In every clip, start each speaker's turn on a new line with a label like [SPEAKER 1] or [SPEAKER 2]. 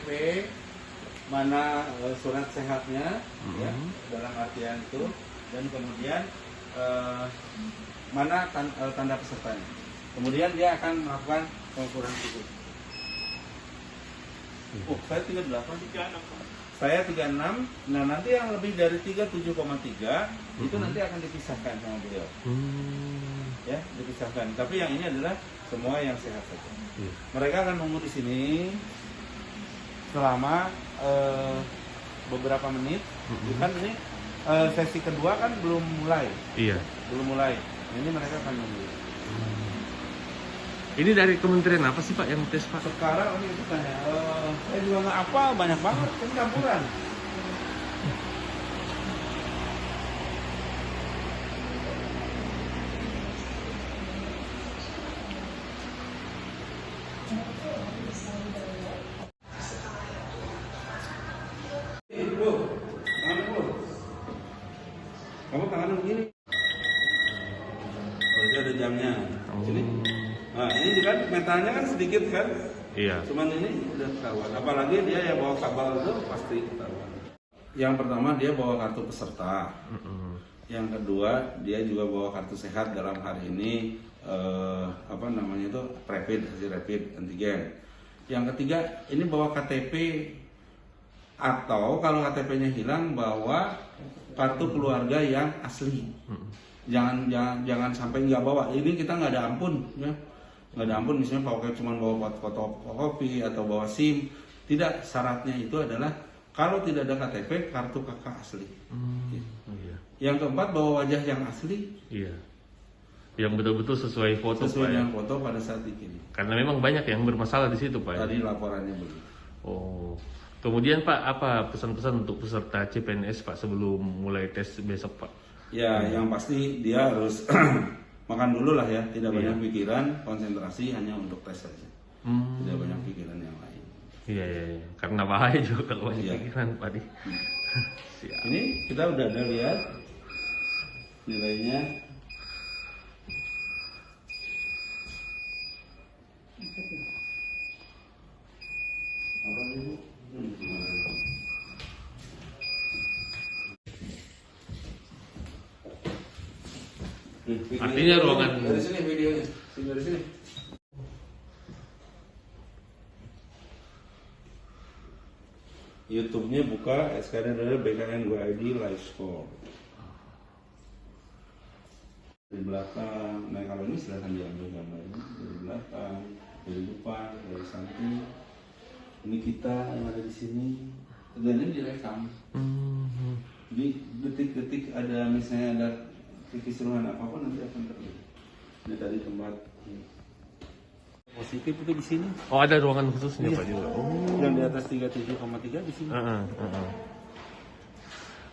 [SPEAKER 1] KTP, mana surat sehatnya, ya, dalam artian itu, dan kemudian mana tanda pesertanya. Kemudian dia akan melakukan pengukuran suhu. Oh, saya 38. Saya 36. Nah, nanti yang lebih dari 37,3 itu nanti akan dipisahkan sama beliau. Ya, dipisahkan. Tapi yang ini adalah semua yang sehat saja. Mereka akan nunggu di sini selama beberapa menit. Kan ini sesi kedua kan belum mulai. Iya. Belum mulai. Ini mereka akan nunggu.
[SPEAKER 2] Ini dari kementerian apa sih Pak yang tes Pak?
[SPEAKER 1] Sekarang ini itu tanya, saya juga nggak apa, banyak banget, ini campuran. Kamu tangannya begini. Berarti ada jamnya. Sini. Nah, ini kan metalnya kan sedikit kan?
[SPEAKER 2] Iya.
[SPEAKER 1] Cuman ini udah ketahuan. Apalagi dia yang bawa kabel itu pasti ketahuan. Yang pertama dia bawa kartu peserta. Yang kedua dia juga bawa kartu sehat dalam hari ini apa namanya itu hasil rapid antigen. Yang ketiga ini bawa KTP atau kalau KTP-nya hilang bawa kartu keluarga yang asli. Jangan sampai nggak bawa. Ini kita nggak ada ampun ya. Nggak ada ampun misalnya cuma bawa fotokopi atau bawa SIM. Tidak, syaratnya itu adalah kalau tidak ada KTP kartu kakak asli. Iya. Yang keempat bawa wajah yang asli. Iya.
[SPEAKER 2] Yang betul-betul sesuai foto
[SPEAKER 1] sesuai
[SPEAKER 2] Pak,
[SPEAKER 1] dengan foto pada saat ini.
[SPEAKER 2] Karena memang banyak yang bermasalah di situ Pak.
[SPEAKER 1] Tadi laporannya begitu.
[SPEAKER 2] Oh. Kemudian Pak, apa pesan-pesan untuk peserta CPNS Pak sebelum mulai tes besok Pak?
[SPEAKER 1] Ya, yang pasti dia harus makan dulu lah ya, tidak banyak pikiran, konsentrasi hanya untuk tes saja. Tidak banyak pikiran yang lain.
[SPEAKER 2] Iya, karena bahaya juga kalau banyak pikiran Pak.
[SPEAKER 1] Ini kita udah ada lihat nilainya. Apa ini?
[SPEAKER 2] Artinya ruangan
[SPEAKER 1] dari sini videonya, dari sini. YouTube-nya buka, sekarang adalah BKN WID Live Score. Dari belakang, nah kalau ini silahkan diambil gambarnya dari belakang, dari depan, dari samping. Ini kita yang ada di sini, dan ini direkam. Jadi detik-detik ada misalnya ada kekisruhan apapun nanti akan terlihat. Ini tadi tempat positif itu di sini.
[SPEAKER 2] Oh, ada ruangan khususnya Pak juga.
[SPEAKER 1] Yang di atas 37,3 di sini.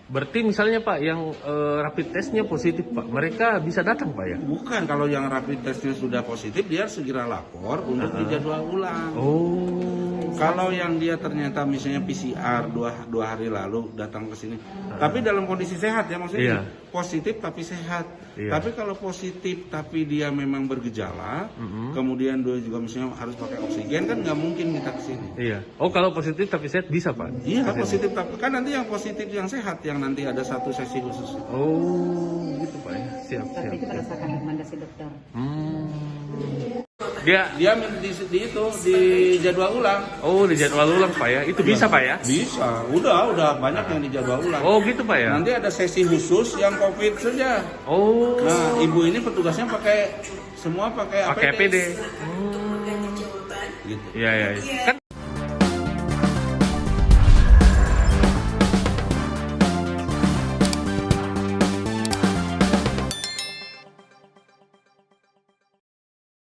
[SPEAKER 2] Berarti misalnya Pak yang rapid testnya positif Pak, mereka bisa datang Pak ya?
[SPEAKER 1] Bukan, kalau yang rapid testnya sudah positif dia harus segera lapor untuk dijadwal ulang. Kalau yang dia ternyata misalnya PCR dua hari lalu datang ke sini, tapi dalam kondisi sehat ya maksudnya positif tapi sehat. Tapi kalau positif tapi dia memang bergejala, kemudian dia juga misalnya harus pakai oksigen kan nggak mungkin kita ke sini.
[SPEAKER 2] Iya. Oh kalau positif tapi sehat bisa Pak?
[SPEAKER 1] Iya positif tapi kan nanti yang positif yang sehat yang nanti ada satu sesi khusus.
[SPEAKER 2] Oh gitu Pak ya. Siap.
[SPEAKER 3] Tapi itu berdasarkan rekomendasi dokter.
[SPEAKER 2] Dia
[SPEAKER 1] di jadwal ulang.
[SPEAKER 2] Oh, di jadwal ulang Pak ya. Itu bisa Pak ya?
[SPEAKER 1] Bisa. Udah banyak yang di jadwal ulang.
[SPEAKER 2] Oh, gitu Pak ya.
[SPEAKER 1] Nanti ada sesi khusus yang COVID saja.
[SPEAKER 2] Oh.
[SPEAKER 1] Nah, ibu ini petugasnya pakai APD.
[SPEAKER 2] Gitu. Iya. Kan